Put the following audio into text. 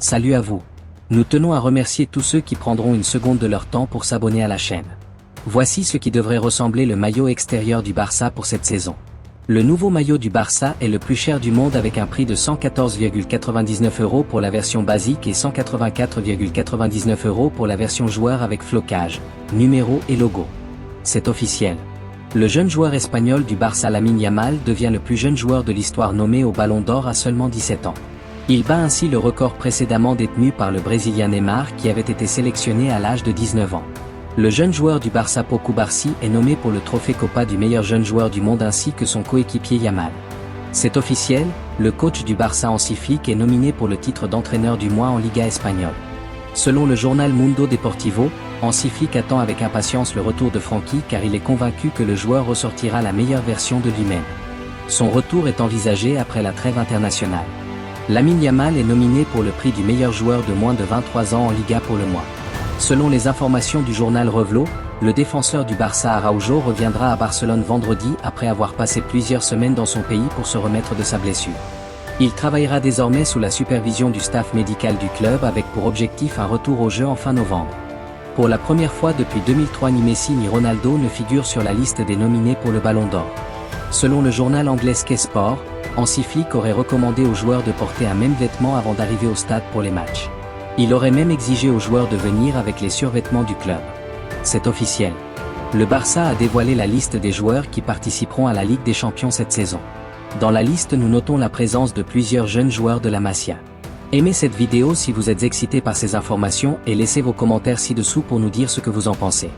Salut à vous. Nous tenons à remercier tous ceux qui prendront une seconde de leur temps pour s'abonner à la chaîne. Voici ce qui devrait ressembler le maillot extérieur du Barça pour cette saison. Le nouveau maillot du Barça est le plus cher du monde avec un prix de 114,99 € pour la version basique et 184,99 € pour la version joueur avec flocage, numéro et logo. C'est officiel. Le jeune joueur espagnol du Barça Lamine Yamal devient le plus jeune joueur de l'histoire nommé au Ballon d'Or à seulement 17 ans. Il bat ainsi le record précédemment détenu par le Brésilien Neymar qui avait été sélectionné à l'âge de 19 ans. Le jeune joueur du Barça Pau Cubarsí est nommé pour le trophée Copa du meilleur jeune joueur du monde ainsi que son coéquipier Yamal. C'est officiel, le coach du Barça Hansi Flick est nominé pour le titre d'entraîneur du mois en Liga espagnole. Selon le journal Mundo Deportivo, Hansi Flick attend avec impatience le retour de Frankie car il est convaincu que le joueur ressortira la meilleure version de lui-même. Son retour est envisagé après la trêve internationale. Lamine Yamal est nominé pour le prix du meilleur joueur de moins de 23 ans en Liga pour le mois. Selon les informations du journal Revelo, le défenseur du Barça Araujo reviendra à Barcelone vendredi après avoir passé plusieurs semaines dans son pays pour se remettre de sa blessure. Il travaillera désormais sous la supervision du staff médical du club avec pour objectif un retour au jeu en fin novembre. Pour la première fois depuis 2003 ni Messi ni Ronaldo ne figurent sur la liste des nominés pour le Ballon d'Or. Selon le journal anglais Sky Sport, Hansi Flick aurait recommandé aux joueurs de porter un même vêtement avant d'arriver au stade pour les matchs. Il aurait même exigé aux joueurs de venir avec les survêtements du club. C'est officiel. Le Barça a dévoilé la liste des joueurs qui participeront à la Ligue des Champions cette saison. Dans la liste nous notons la présence de plusieurs jeunes joueurs de la Masia. Aimez cette vidéo si vous êtes excité par ces informations et laissez vos commentaires ci-dessous pour nous dire ce que vous en pensez.